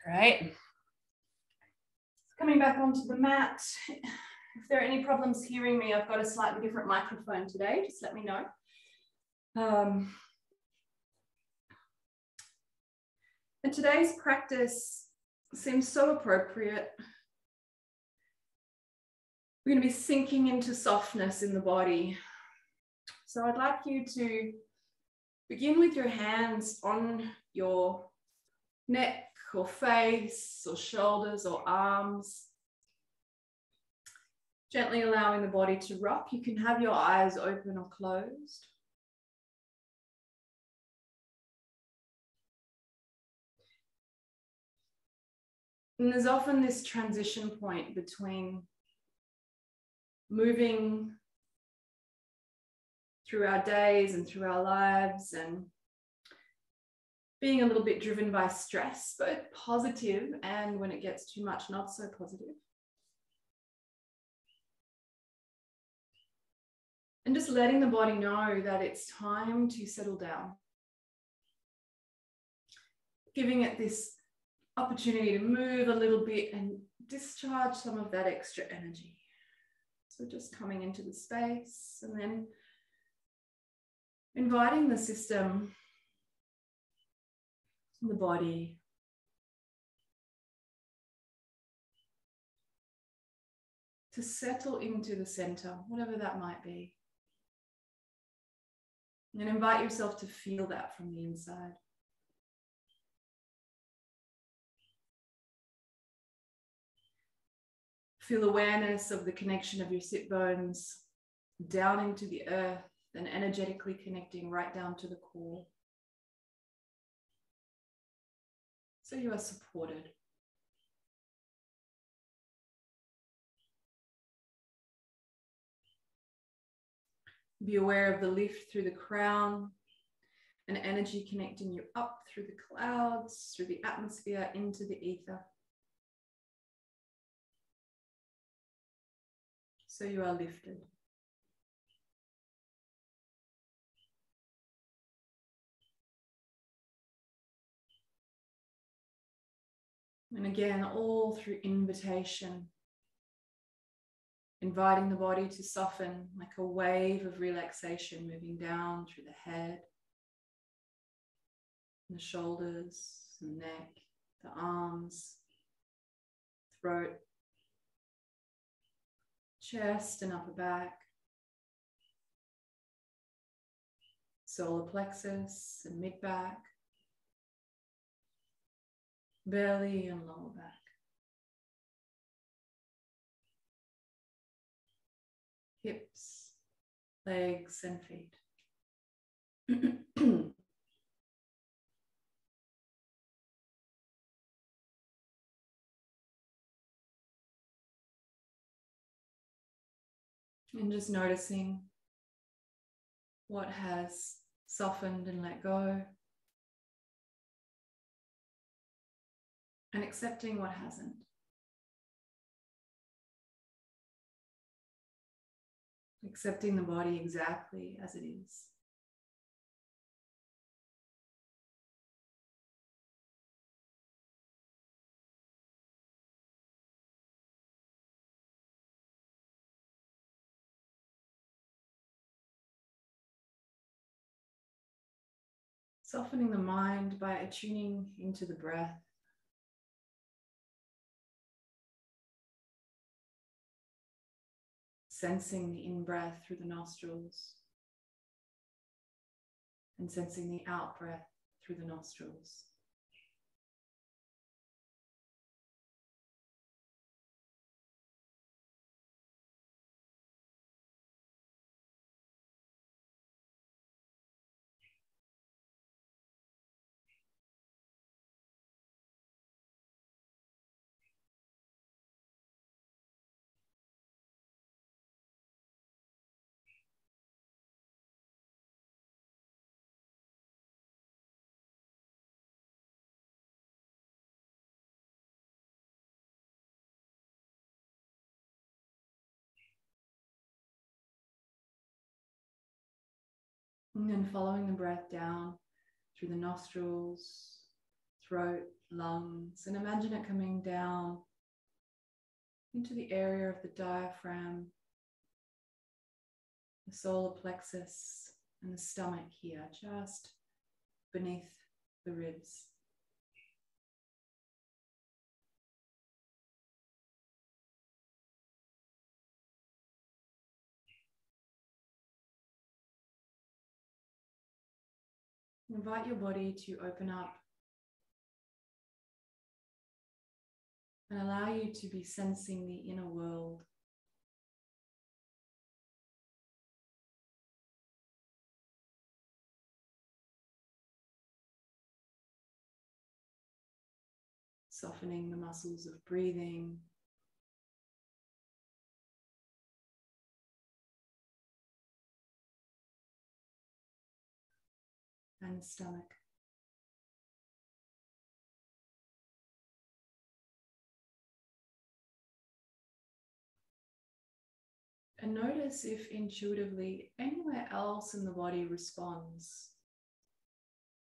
Great. Coming back onto the mat. If there are any problems hearing me, I've got a slightly different microphone today. Just let me know. And today's practice seems so appropriate. We're going to be sinking into softness in the body. So I'd like you to begin with your hands on your neck or face or shoulders or arms. Gently allowing the body to rock. You can have your eyes open or closed. And there's often this transition point between moving through our days and through our lives and being a little bit driven by stress, both positive and when it gets too much, not so positive. And just letting the body know that it's time to settle down. Giving it this opportunity to move a little bit and discharge some of that extra energy. So just coming into the space and then inviting the system, the body, to settle into the center, whatever that might be. And invite yourself to feel that from the inside. Feel awareness of the connection of your sit bones down into the earth and energetically connecting right down to the core. So you are supported. Be aware of the lift through the crown and energy connecting you up through the clouds, through the atmosphere, into the ether. So you are lifted. And again, all through invitation. Inviting the body to soften like a wave of relaxation moving down through the head, the shoulders, the neck, the arms, throat, chest and upper back, solar plexus and mid back, belly and lower back. Hips, legs, and feet. And just noticing what has softened and let go, and accepting what hasn't. Accepting the body exactly as it is. Softening the mind by attuning into the breath. Sensing the in-breath through the nostrils and sensing the out-breath through the nostrils. And then following the breath down through the nostrils, throat, lungs, and imagine it coming down into the area of the diaphragm, the solar plexus, and the stomach here, just beneath the ribs. Invite your body to open up and allow you to be sensing the inner world. Softening the muscles of breathing. And the stomach. And notice if intuitively anywhere else in the body responds.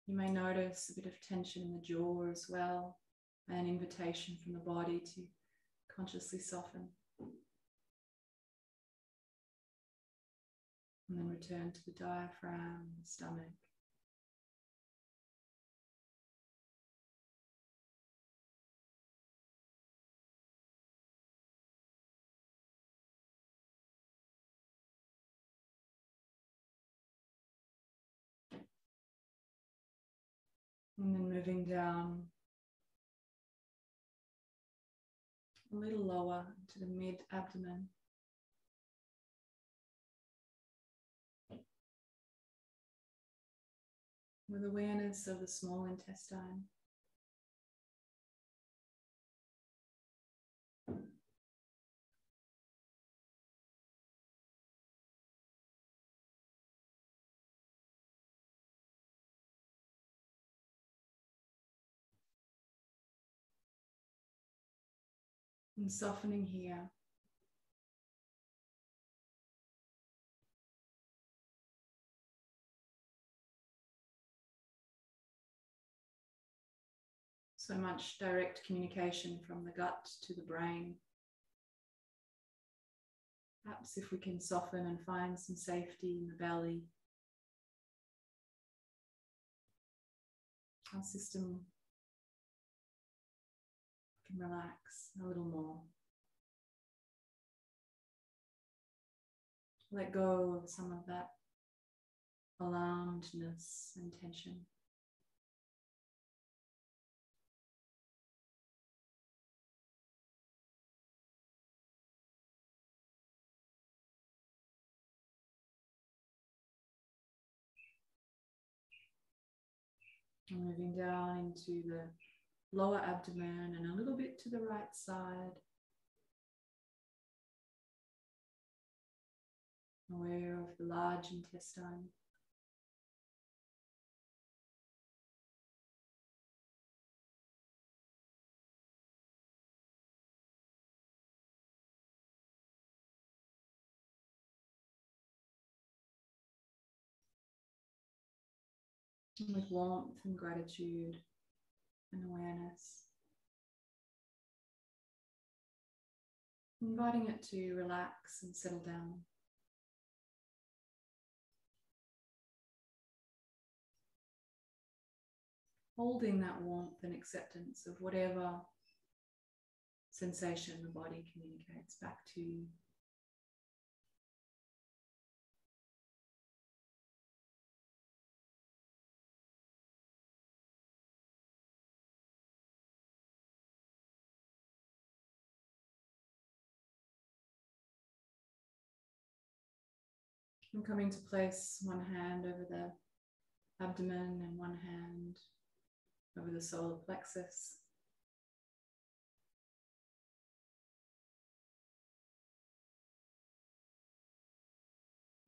You may notice a bit of tension in the jaw as well, and an invitation from the body to consciously soften. And then return to the diaphragm, the stomach. And then moving down a little lower to the mid-abdomen. With awareness of the small intestine. And softening here. So much direct communication from the gut to the brain. Perhaps if we can soften and find some safety in the belly, our system can relax a little more. Let go of some of that alarmedness and tension. And moving down into the lower abdomen and a little bit to the right side. Aware of the large intestine. And with warmth and gratitude and awareness. Inviting it to relax and settle down. Holding that warmth and acceptance of whatever sensation the body communicates back to you. I'm coming to place one hand over the abdomen and one hand over the solar plexus.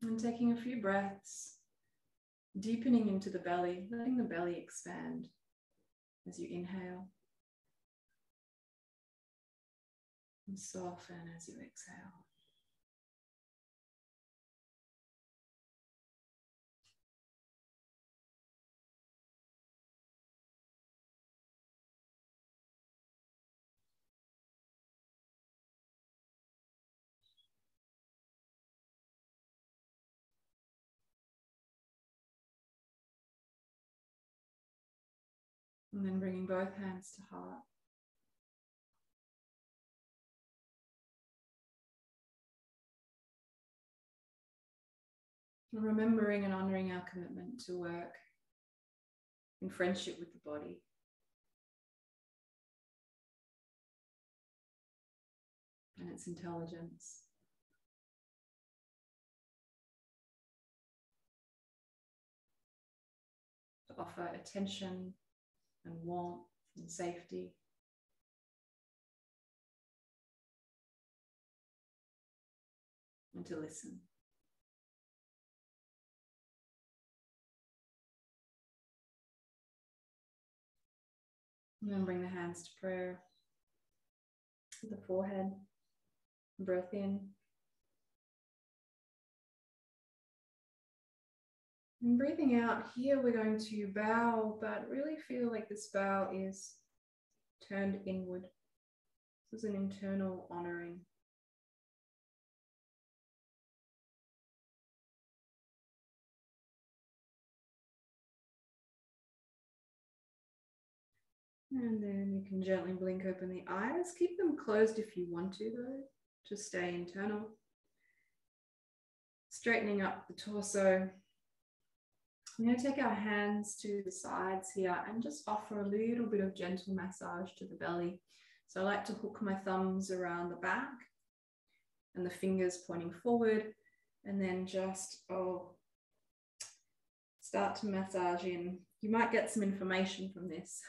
And taking a few breaths, deepening into the belly, letting the belly expand as you inhale. And soften as you exhale. And then bringing both hands to heart. And remembering and honoring our commitment to work in friendship with the body. And its intelligence. To offer attention and warmth and safety. And to listen. And then bring the hands to prayer. The forehead. Breath in. And breathing out, here we're going to bow, but really feel like this bow is turned inward. This is an internal honoring. And then you can gently blink open the eyes. Keep them closed if you want to, though, to stay internal. Straightening up the torso. I'm going to take our hands to the sides here and just offer a little bit of gentle massage to the belly. So I like to hook my thumbs around the back and the fingers pointing forward, and then just start to massage in. You might get some information from this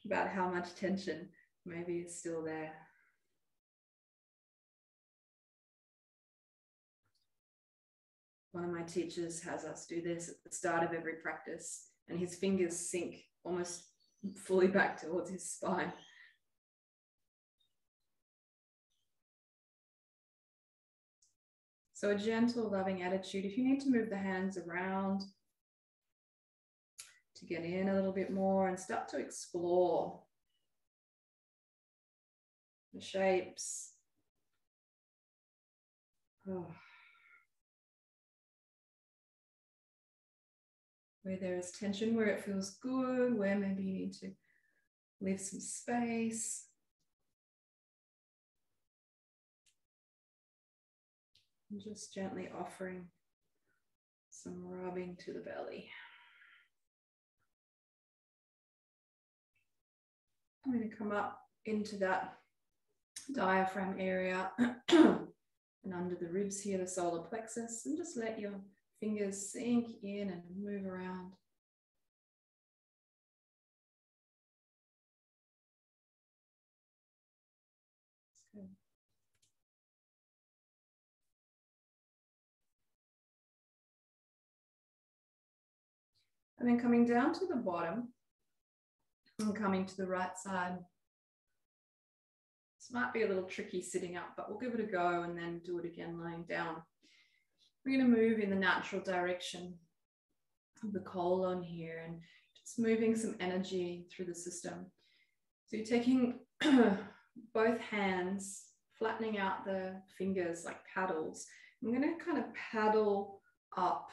about how much tension maybe is still there. One of my teachers has us do this at the start of every practice, and his fingers sink almost fully back towards his spine. So a gentle, loving attitude. If you need to move the hands around to get in a little bit more and start to explore the shapes. Where there is tension, where it feels good, where maybe you need to leave some space. And just gently offering some rubbing to the belly. I'm going to come up into that diaphragm area and under the ribs here, the solar plexus, and just let your fingers sink in and move around. That's good. And then coming down to the bottom and coming to the right side. This might be a little tricky sitting up, but we'll give it a go and then do it again lying down. We're going to move in the natural direction of the colon here and just moving some energy through the system. So you're taking both hands, flattening out the fingers like paddles. I'm going to kind of paddle up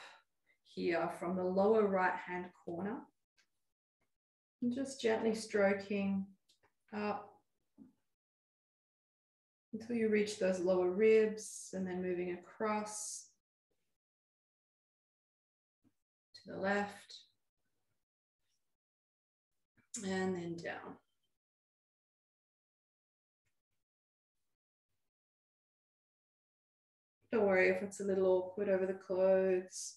here from the lower right hand corner and just gently stroking up until you reach those lower ribs, and then moving across to the left and then down. Don't worry if it's a little awkward over the clothes,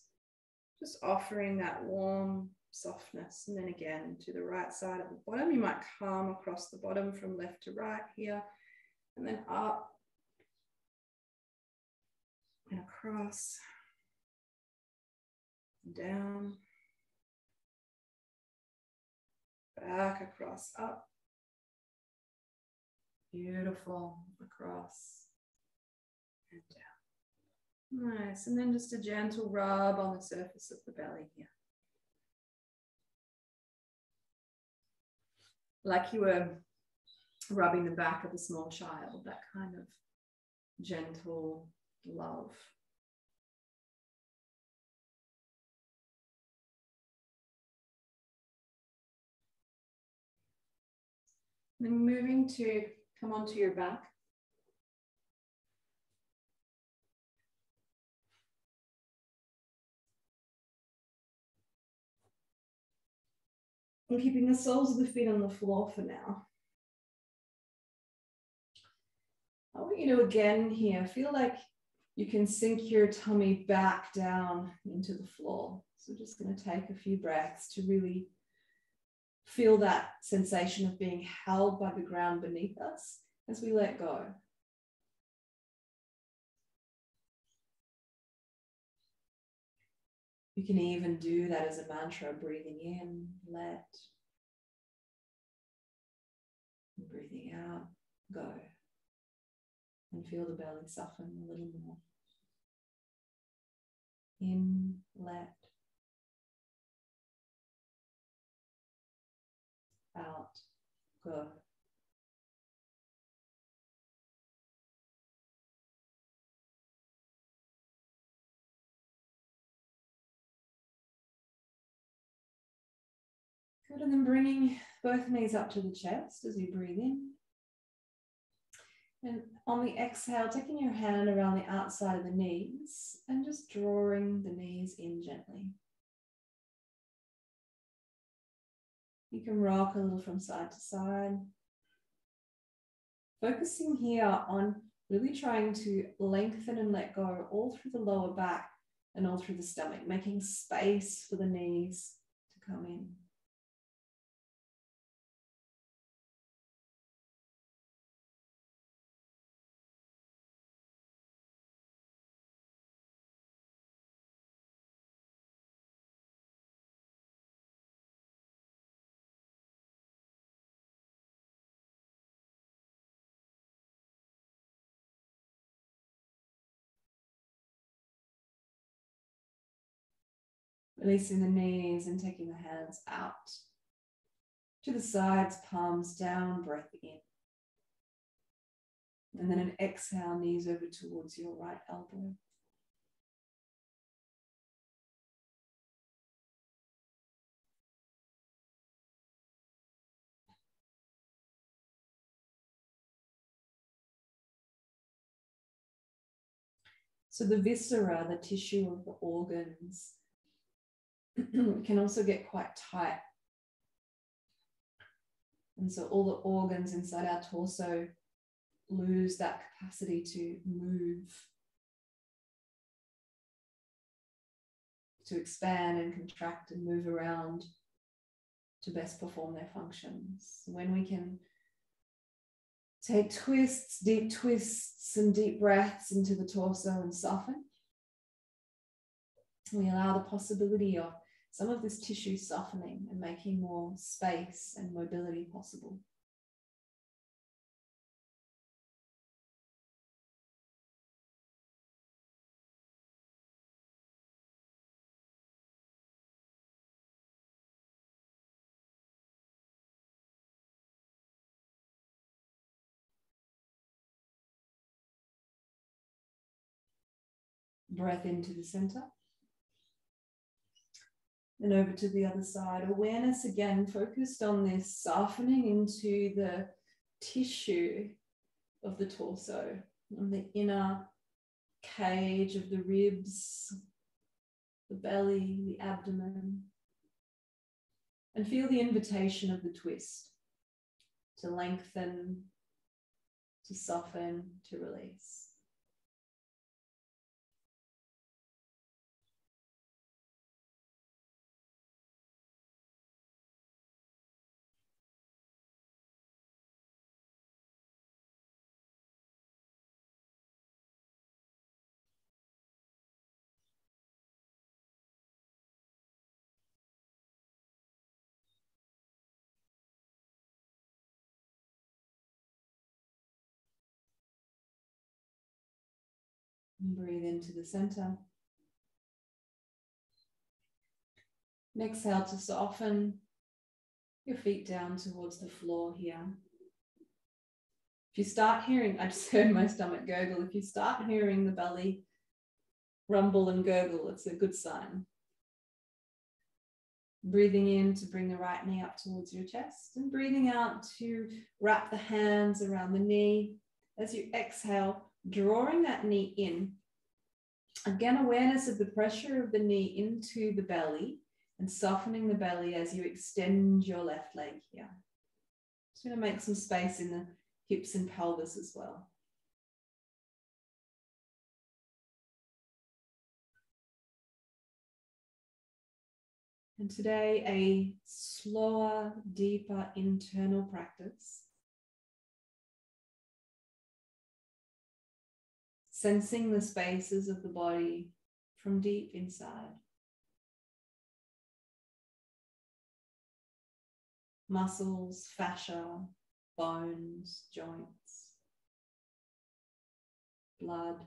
just offering that warm softness. And then again to the right side of the bottom, you might come across the bottom from left to right here, and then up and across and down, back, across, up, beautiful, across and down. Nice, and then just a gentle rub on the surface of the belly here. Like you were rubbing the back of a small child, that kind of gentle love. Then moving to come onto your back. And keeping the soles of the feet on the floor for now. I want you to again here, feel like you can sink your tummy back down into the floor. So we're just going to take a few breaths to really feel that sensation of being held by the ground beneath us as we let go. You can even do that as a mantra, breathing in, let, and breathing out, go. And feel the belly soften a little more. In, let, out, go. Good, and then bringing both knees up to the chest as you breathe in. And on the exhale, taking your hand around the outside of the knees and just drawing the knees in gently. You can rock a little from side to side. Focusing here on really trying to lengthen and let go all through the lower back and all through the stomach, making space for the knees to come in. Releasing the knees and taking the hands out to the sides, palms down, breath in. And then an exhale, knees over towards your right elbow. So the viscera, the tissue of the organs, can also get quite tight. And so all the organs inside our torso lose that capacity to move, to expand and contract and move around to best perform their functions. When we can take deep twists and deep breaths into the torso and soften, we allow the possibility of some of this tissue softening and making more space and mobility possible. Breath into the center. And over to the other side. Awareness again focused on this softening into the tissue of the torso, on the inner cage of the ribs, the belly, the abdomen. And feel the invitation of the twist to lengthen, to soften, to release. And breathe into the center. And exhale to soften your feet down towards the floor here. If you start hearing, I just heard my stomach gurgle. If you start hearing the belly rumble and gurgle, it's a good sign. Breathing in to bring the right knee up towards your chest and breathing out to wrap the hands around the knee. As you exhale, drawing that knee in. Again, awareness of the pressure of the knee into the belly and softening the belly as you extend your left leg here. Just going to make some space in the hips and pelvis as well. And today, a slower, deeper internal practice. Sensing the spaces of the body from deep inside. Muscles, fascia, bones, joints, blood.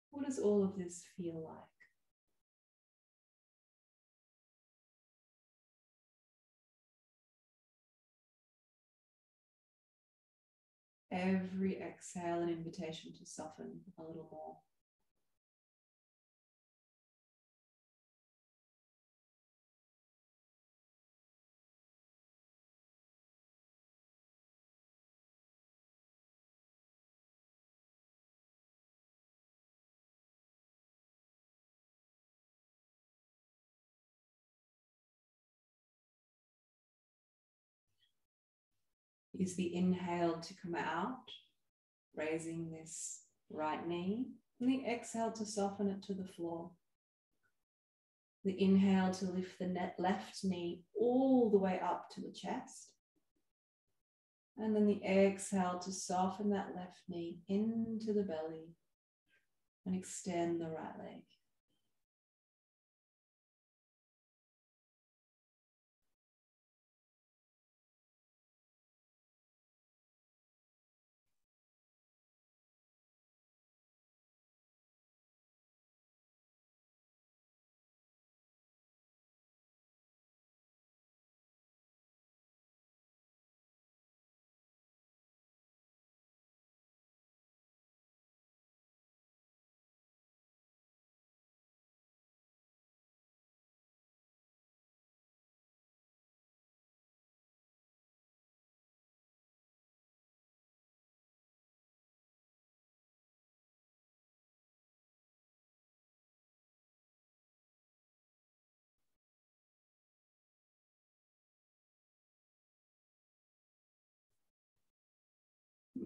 What does all of this feel like? Every exhale an invitation to soften a little more. Use the inhale to come out, raising this right knee, and the exhale to soften it to the floor. The inhale to lift the left knee all the way up to the chest. And then the exhale to soften that left knee into the belly and extend the right leg.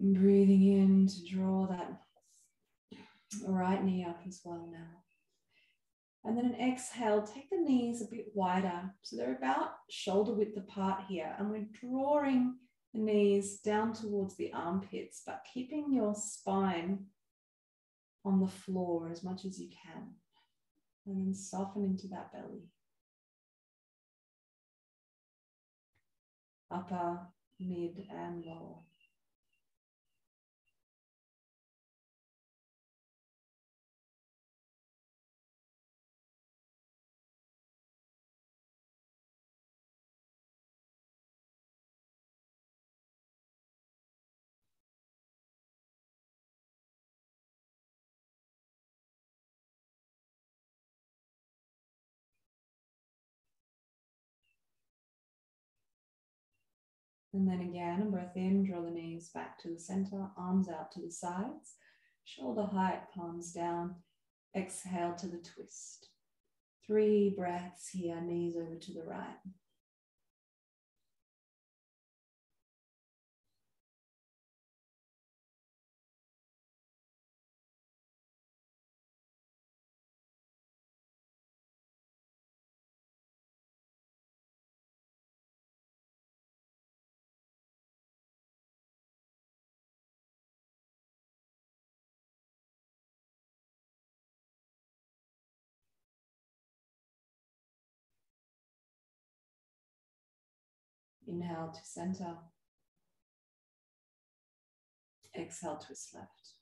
Breathing in to draw that right knee up as well now. And then an exhale, take the knees a bit wider. So they're about shoulder width apart here. And we're drawing the knees down towards the armpits, but keeping your spine on the floor as much as you can. And then soften into that belly. Upper, mid, and lower. And then again, a breath in, draw the knees back to the center, arms out to the sides, shoulder height, palms down. Exhale to the twist. 3 breaths here, knees over to the right. Inhale to center. Exhale, twist left.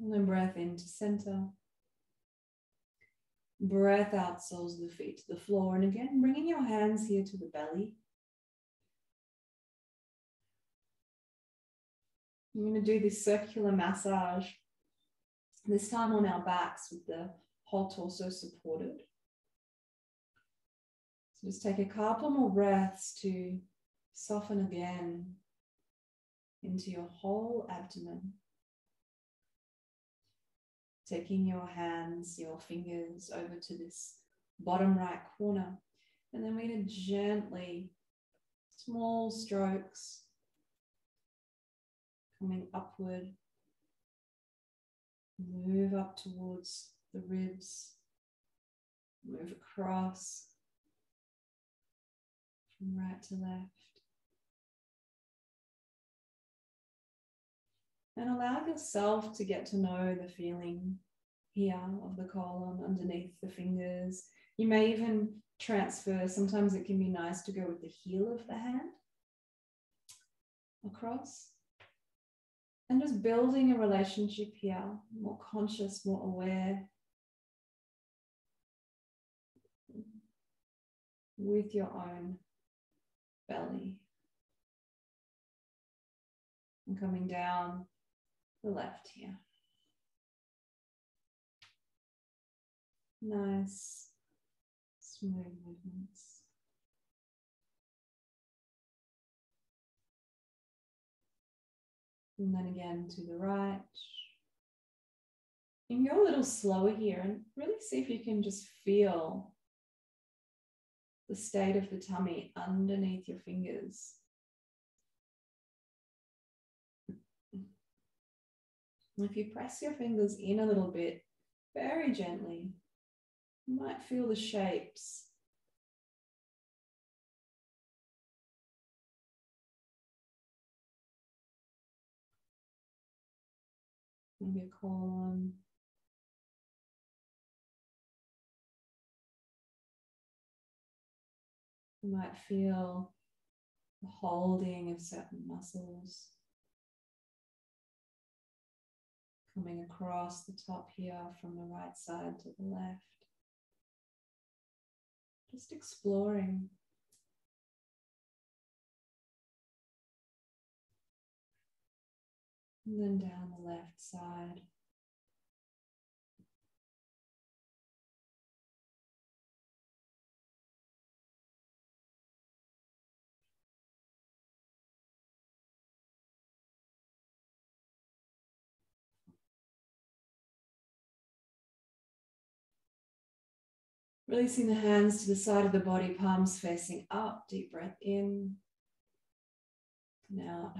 And then breath into center. Breath out, soles of the feet to the floor. And again, bringing your hands here to the belly. We're going to do this circular massage, this time on our backs with the whole torso supported. So just take a couple more breaths to soften again into your whole abdomen. Taking your hands, your fingers over to this bottom right corner. And then we're going to gently, small strokes, coming upward, move up towards the ribs, move across from right to left. And allow yourself to get to know the feeling here of the colon underneath the fingers. You may even transfer, sometimes it can be nice to go with the heel of the hand across. And just building a relationship here, more conscious, more aware with your own belly. And coming down the left here. Nice, smooth movements. And then again to the right. You can go a little slower here and really see if you can just feel the state of the tummy underneath your fingers. And if you press your fingers in a little bit, very gently, you might feel the shapes. Maybe a colon. You might feel the holding of certain muscles coming across the top here from the right side to the left. Just exploring. And then down the left side. Releasing the hands to the side of the body, palms facing up. Deep breath in and out.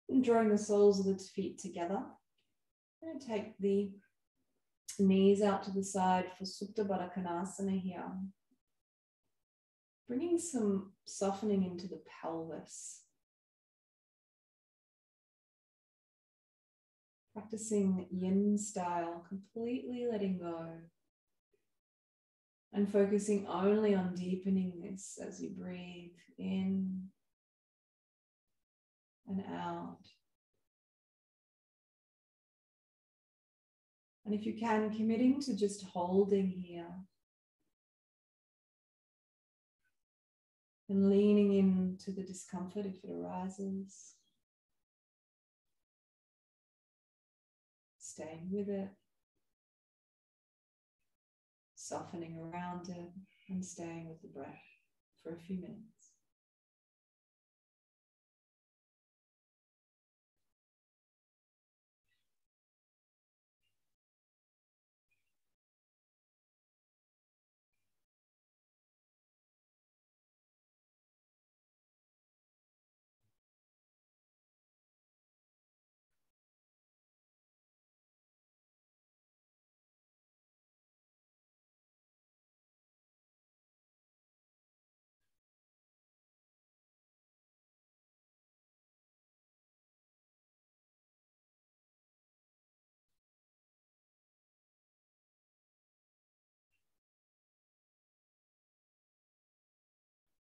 And drawing the soles of the feet together. I'm going to take the knees out to the side for Supta Baddha Konasana here. Bringing some softening into the pelvis. Practicing yin style, completely letting go. And focusing only on deepening this as you breathe in and out. And if you can, committing to just holding here. And leaning into the discomfort if it arises. Staying with it. Softening around it and staying with the breath for a few minutes.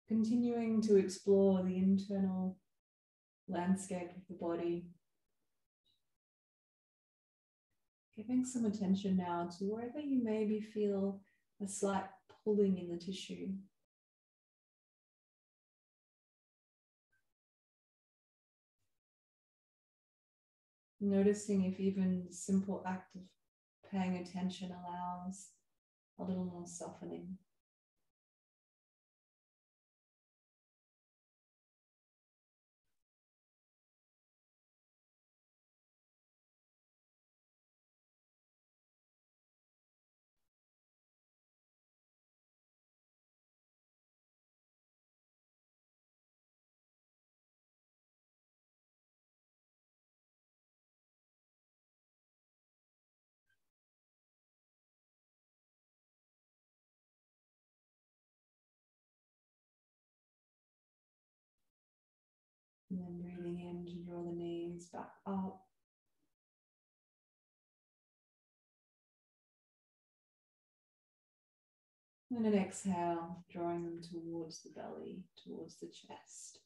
Continuing to explore the internal landscape of the body. Giving some attention now to wherever you maybe feel a slight pulling in the tissue. Noticing if even the simple act of paying attention allows a little more softening. And then breathing in to draw the knees back up. And an exhale, drawing them towards the belly, towards the chest.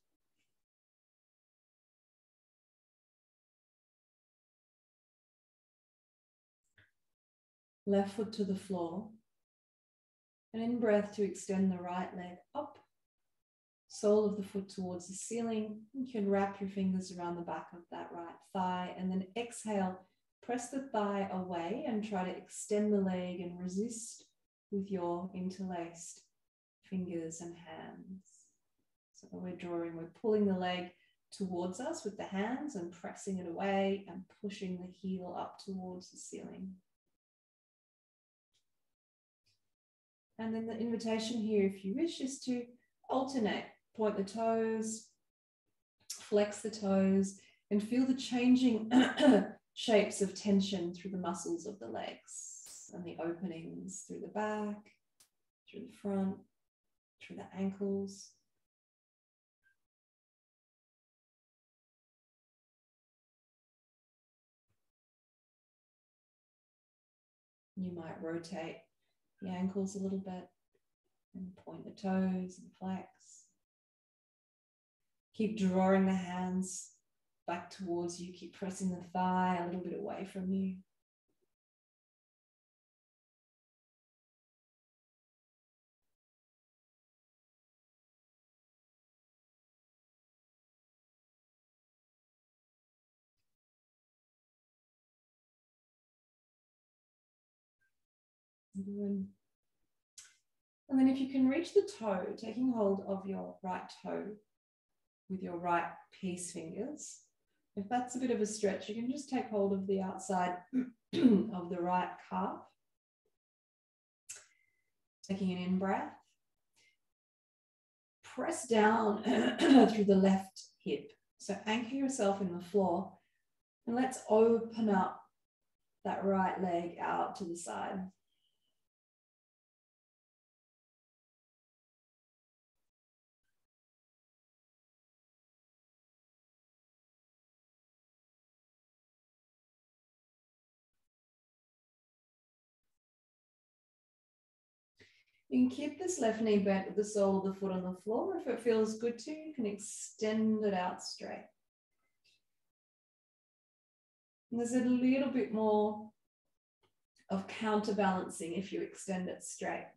Left foot to the floor. And in breath to extend the right leg up. Sole of the foot towards the ceiling. You can wrap your fingers around the back of that right thigh. And then exhale, press the thigh away and try to extend the leg and resist with your interlaced fingers and hands. So we're pulling the leg towards us with the hands and pressing it away and pushing the heel up towards the ceiling. And then the invitation here, if you wish, is to alternate. Point the toes, flex the toes, and feel the changing shapes of tension through the muscles of the legs and the openings through the back, through the front, through the ankles. You might rotate the ankles a little bit and point the toes and flex. Keep drawing the hands back towards you. Keep pressing the thigh a little bit away from you. And then if you can reach the toe, taking hold of your right toe with your right peace fingers. If that's a bit of a stretch, you can just take hold of the outside of the right calf. Taking an in-breath. Press down through the left hip. So anchor yourself in the floor and let's open up that right leg out to the side. You can keep this left knee bent with the sole of the foot on the floor. If it feels good to you, you can extend it out straight. And there's a little bit more of counterbalancing if you extend it straight.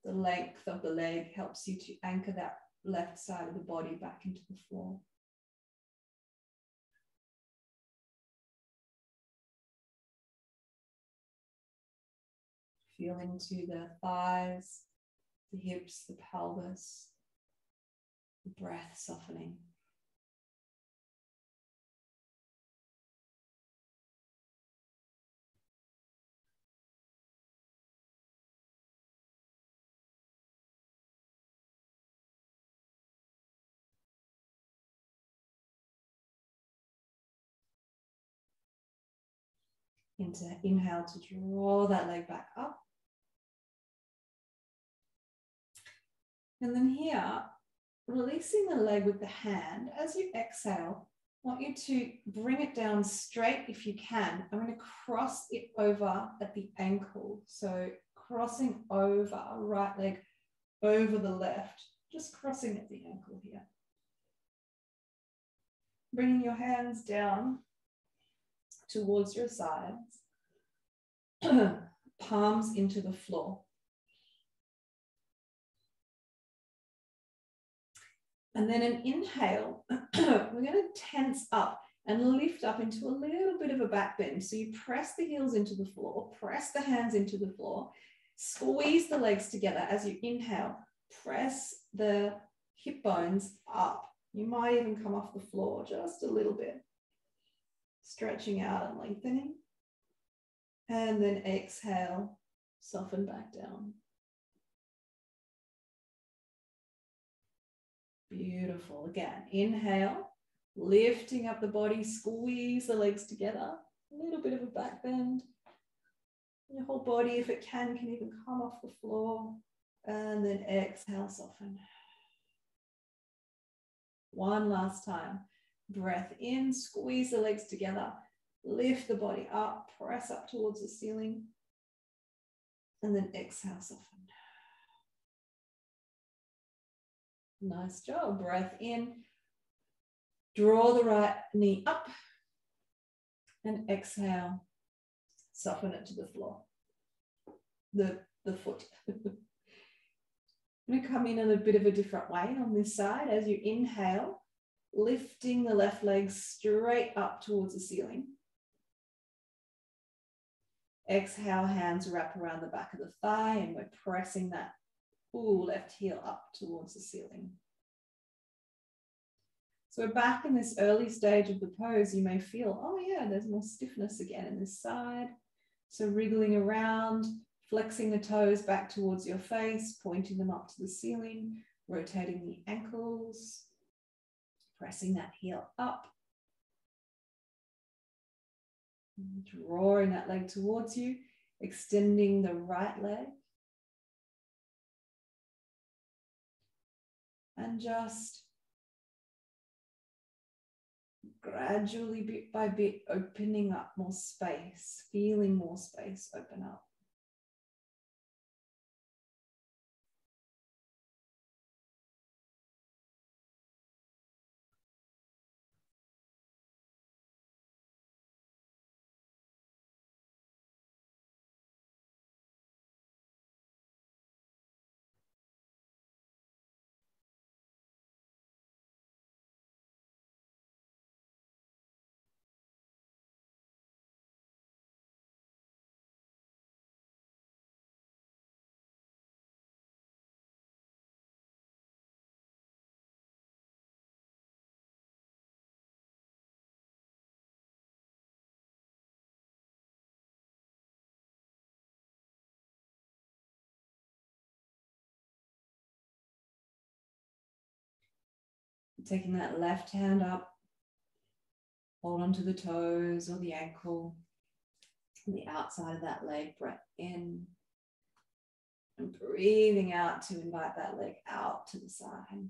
The length of the leg helps you to anchor that left side of the body back into the floor. Feel into the thighs, the hips, the pelvis, the breath softening. Inhale to draw that leg back up. And then here, releasing the leg with the hand, as you exhale, I want you to bring it down straight if you can. I'm going to cross it over at the ankle. So crossing over, right leg over the left, just crossing at the ankle here. Bringing your hands down towards your sides, palms into the floor. And then an inhale, we're going to tense up and lift up into a little bit of a back bend. So you press the heels into the floor, press the hands into the floor, squeeze the legs together as you inhale, press the hip bones up. You might even come off the floor just a little bit, stretching out and lengthening. And then exhale, soften back down. Beautiful. Again, inhale, lifting up the body, squeeze the legs together, a little bit of a back bend. Your whole body, if it can even come off the floor. And then exhale, soften. One last time. Breath in, squeeze the legs together, lift the body up, press up towards the ceiling. And then exhale, soften. Nice job. Breath in. Draw the right knee up. And exhale. Soften it to the floor. The foot. I'm going to come in a bit of a different way on this side. As you inhale, lifting the left leg straight up towards the ceiling. Exhale, hands wrap around the back of the thigh, and we're pressing that left heel up towards the ceiling. So we're back in this early stage of the pose. You may feel, oh yeah, there's more stiffness again in this side. So wriggling around, flexing the toes back towards your face, pointing them up to the ceiling, rotating the ankles, pressing that heel up, drawing that leg towards you, extending the right leg. And just gradually, bit by bit, opening up more space, feeling more space open up. Taking that left hand up, hold onto the toes or the ankle, the outside of that leg, breath in, and breathing out to invite that leg out to the side. And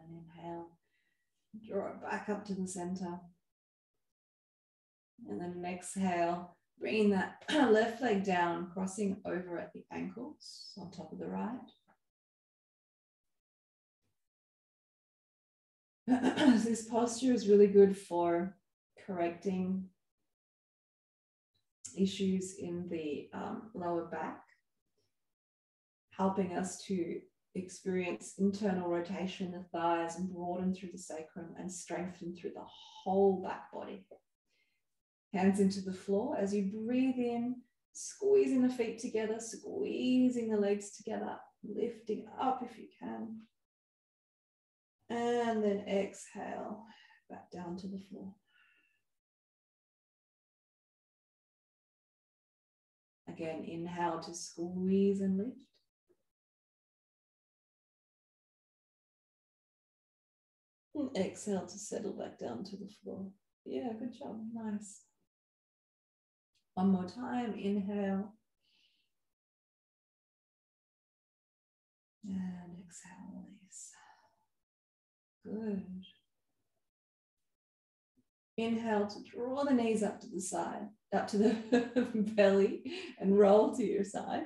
inhale, draw it back up to the center. And then exhale, bringing that left leg down, crossing over at the ankles on top of the right. This posture is really good for correcting issues in the lower back, helping us to experience internal rotation in the thighs and broaden through the sacrum and strengthen through the whole back body. Hands into the floor as you breathe in, squeezing the feet together, squeezing the legs together, lifting up if you can. And then exhale, back down to the floor. Again, inhale to squeeze and lift. And exhale to settle back down to the floor. Yeah, good job. Nice. One more time. Inhale. And exhale, release. Good. Inhale to draw the knees up to the side, up to the belly, and roll to your side.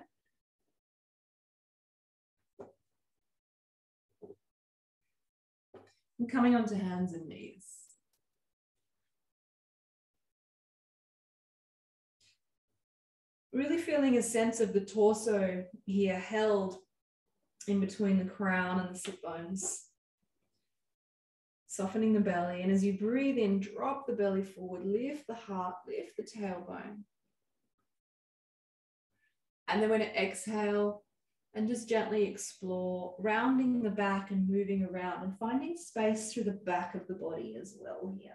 And coming onto hands and knees. Really feeling a sense of the torso here held in between the crown and the sit bones. Softening the belly, and as you breathe in, drop the belly forward, lift the heart, lift the tailbone. And then when you exhale, and just gently explore, rounding the back and moving around and finding space through the back of the body as well here.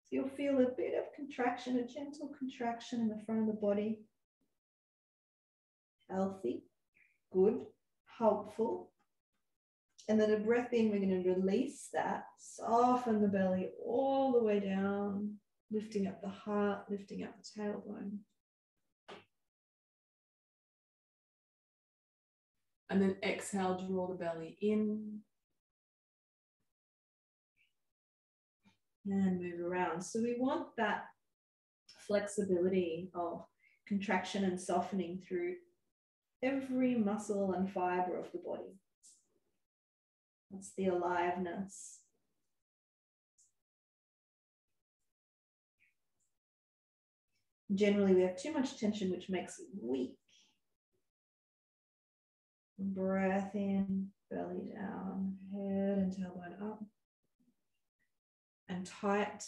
So you'll feel a bit of contraction, a gentle contraction in the front of the body. Healthy, good, helpful. And then a breath in, we're going to release that, soften the belly all the way down, lifting up the heart, lifting up the tailbone. And then exhale, draw the belly in. And move around. So we want that flexibility of contraction and softening through every muscle and fiber of the body. That's the aliveness. Generally, we have too much tension, which makes it weak. Breath in, belly down, head and tailbone up. And tight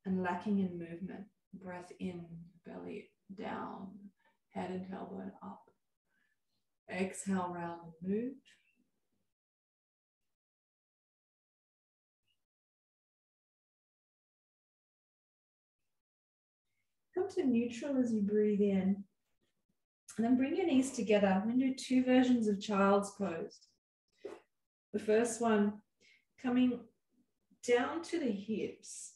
and lacking in movement. Breath in, belly down, head and tailbone up. Exhale, round and move. Come to neutral as you breathe in. And then bring your knees together. I'm going to do two versions of child's pose. The first one, coming down to the hips,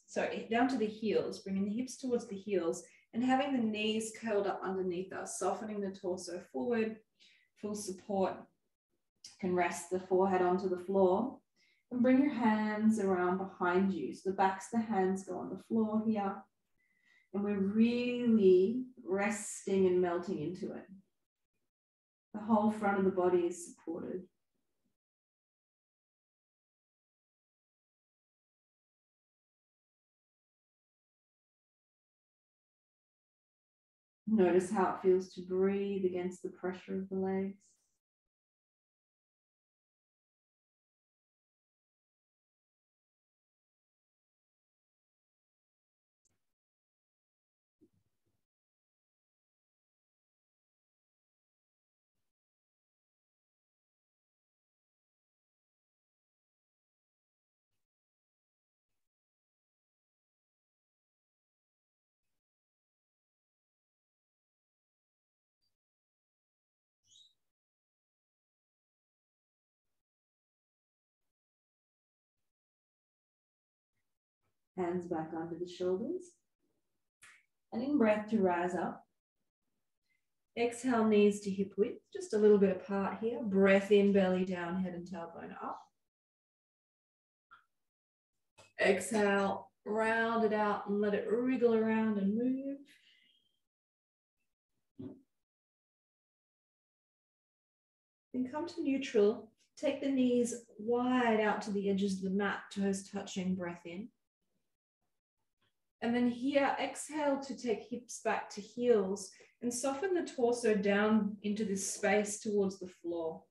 down to the heels, bringing the hips towards the heels and having the knees curled up underneath us, softening the torso forward, full support. You can rest the forehead onto the floor and bring your hands around behind you. So the backs of the hands go on the floor here. And we're really resting and melting into it. The whole front of the body is supported. Notice how it feels to breathe against the pressure of the legs. Hands back under the shoulders. And in breath to rise up. Exhale, knees to hip width, just a little bit apart here. Breath in, belly down, head and tailbone up. Exhale, round it out and let it wriggle around and move. Then come to neutral. Take the knees wide out to the edges of the mat, toes touching, breath in. And then here, exhale to take hips back to heels and soften the torso down into this space towards the floor.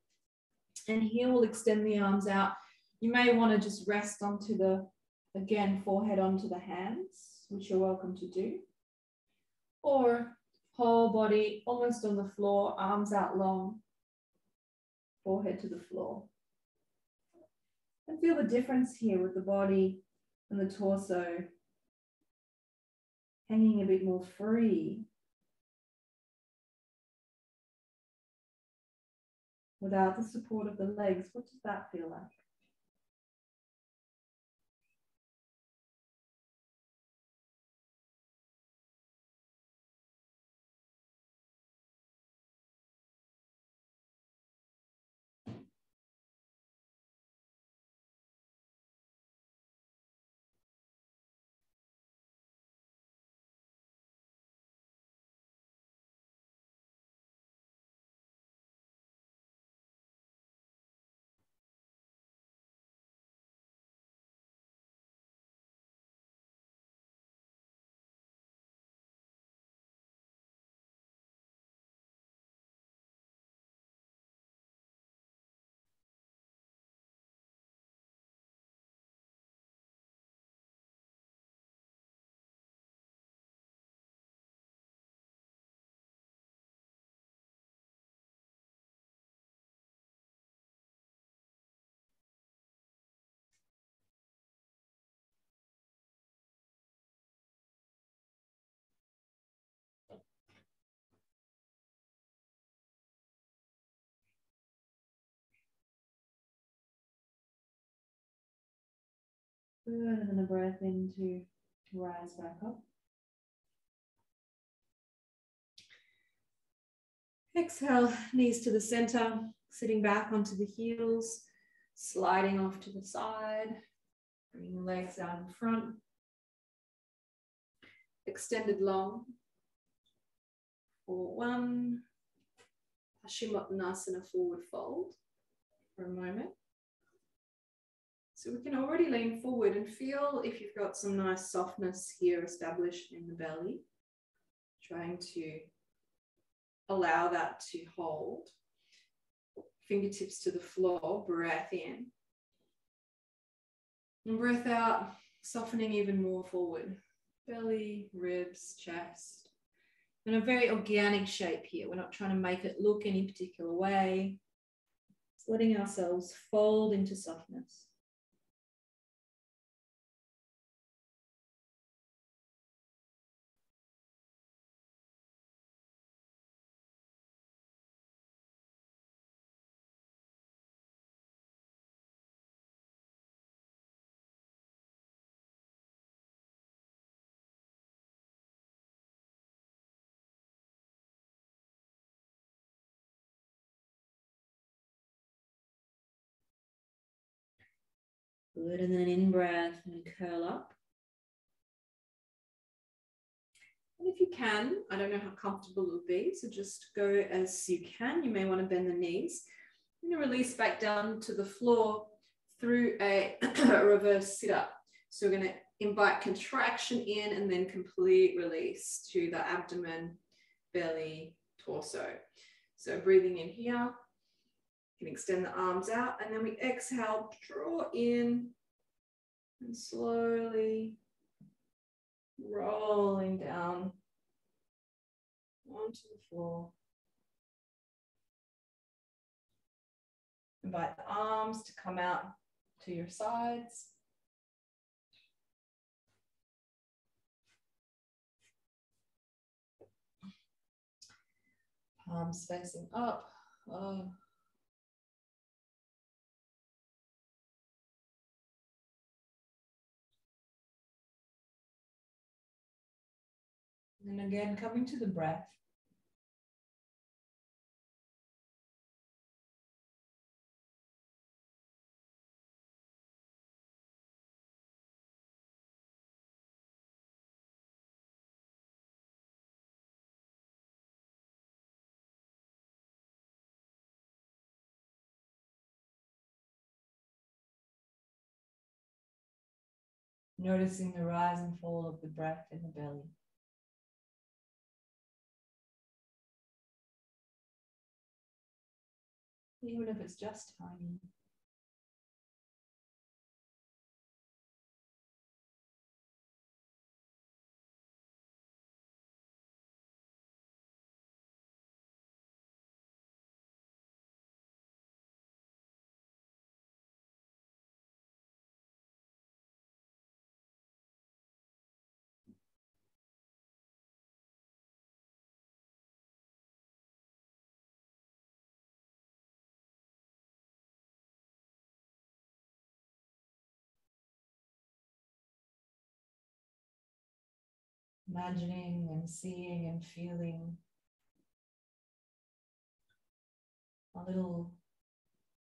And here we'll extend the arms out. You may want to just rest onto the, again, forehead onto the hands, which you're welcome to do. Or whole body almost on the floor, arms out long, forehead to the floor. And feel the difference here with the body and the torso hanging a bit more free without the support of the legs. What does that feel like? Good, and then a breath in to rise back up. Exhale, knees to the center, sitting back onto the heels, sliding off to the side, bringing the legs out in front. Extended long for one. Paschimottanasana, forward fold for a moment. So we can already lean forward and feel if you've got some nice softness here established in the belly. Trying to allow that to hold. Fingertips to the floor, breath in. And breath out, softening even more forward. Belly, ribs, chest. And a very organic shape here. We're not trying to make it look any particular way. It's letting ourselves fold into softness. Good, and then an in-breath and curl up. And if you can, I don't know how comfortable it will be, so just go as you can. You may want to bend the knees. I'm going to release back down to the floor through a reverse sit-up. So we're going to invite contraction in and then complete release to the abdomen, belly, torso. So breathing in here. You can extend the arms out, and then we exhale, draw in, and slowly rolling down onto the floor. Invite the arms to come out to your sides. Palms facing up. And again, coming to the breath. Noticing the rise and fall of the breath in the belly. Even if it's just tiny. Imagining and seeing and feeling a little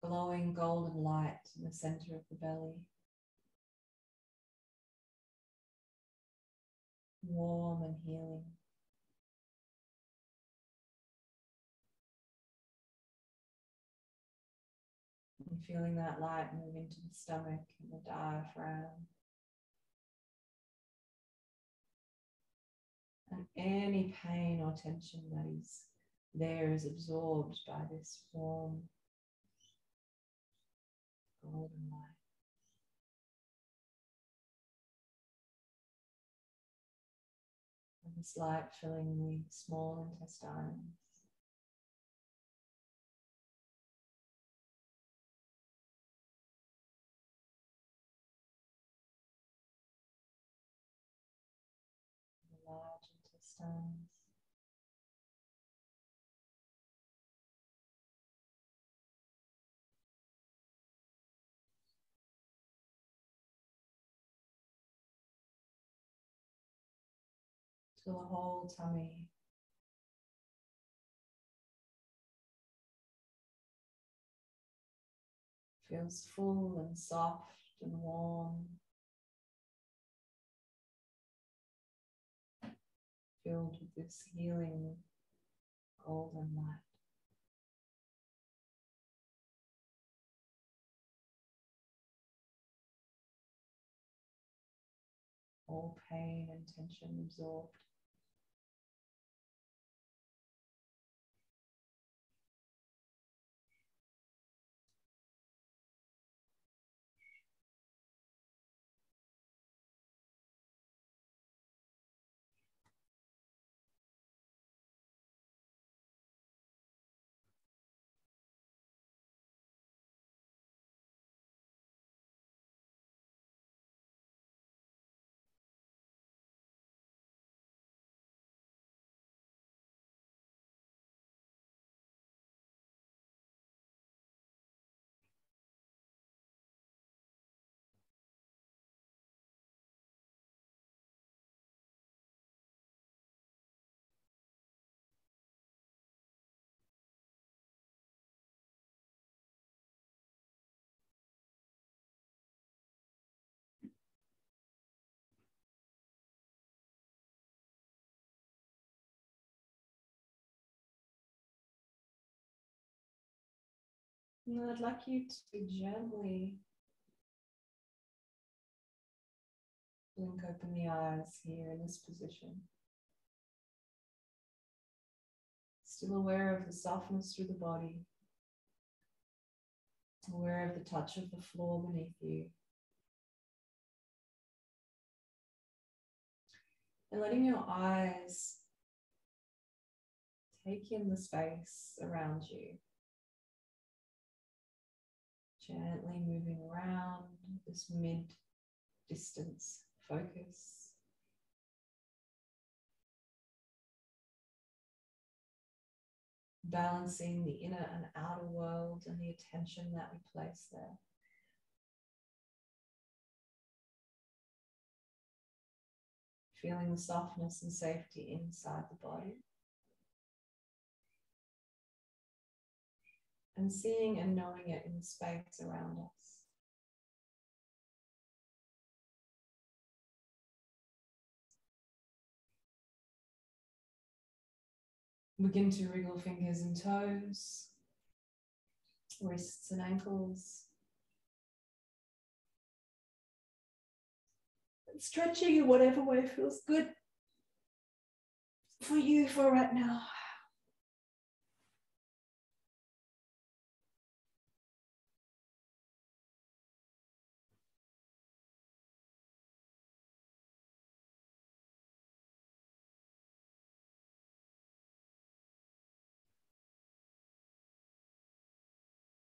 glowing golden light in the center of the belly. Warm and healing. And feeling that light move into the stomach and the diaphragm. And any pain or tension that is there is absorbed by this warm golden light. And this light filling the small intestines. The large intestines. To the whole tummy. Feels full and soft and warm. Filled with this healing golden light. All pain and tension absorbed. And I'd like you to gently blink open the eyes here in this position. Still aware of the softness through the body. Aware of the touch of the floor beneath you. And letting your eyes take in the space around you. Gently moving around this mid-distance focus. Balancing the inner and outer world and the attention that we place there. Feeling the softness and safety inside the body. And seeing and knowing it in the space around us. Begin to wriggle fingers and toes, wrists and ankles. And stretching in whatever way feels good for you for right now.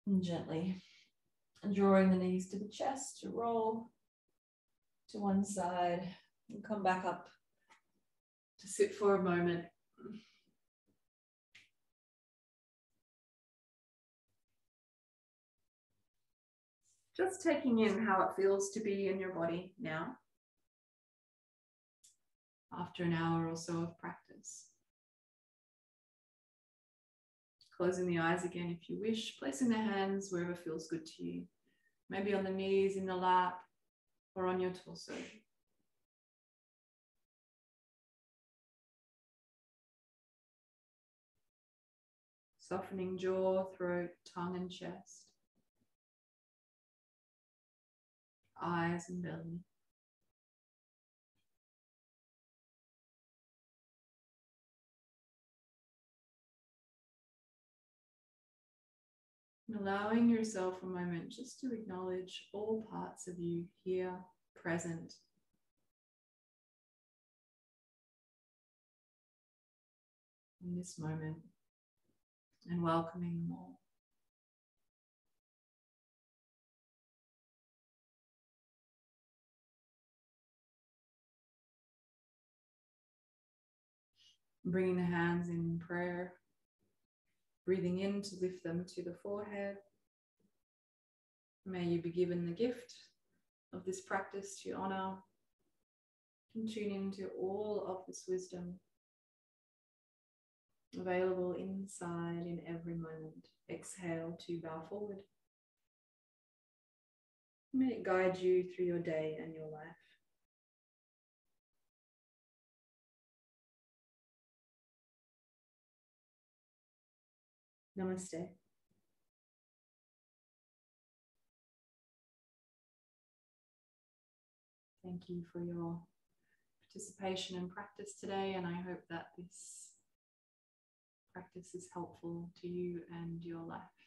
And gently drawing the knees to the chest to roll to one side and come back up to sit for a moment. Just taking in how it feels to be in your body now. after an hour or so of practice. Closing the eyes again if you wish, placing the hands wherever feels good to you, maybe on the knees, in the lap, or on your torso. Softening jaw, throat, tongue, and chest, eyes and belly. And allowing yourself a moment just to acknowledge all parts of you here, present. In this moment, and welcoming them all. Bringing the hands in prayer, breathing in to lift them to the forehead. May you be given the gift of this practice to honor and tune into all of this wisdom available inside in every moment. Exhale to bow forward. May it guide you through your day and your life. Namaste. Thank you for your participation and practice today, and I hope that this practice is helpful to you and your life.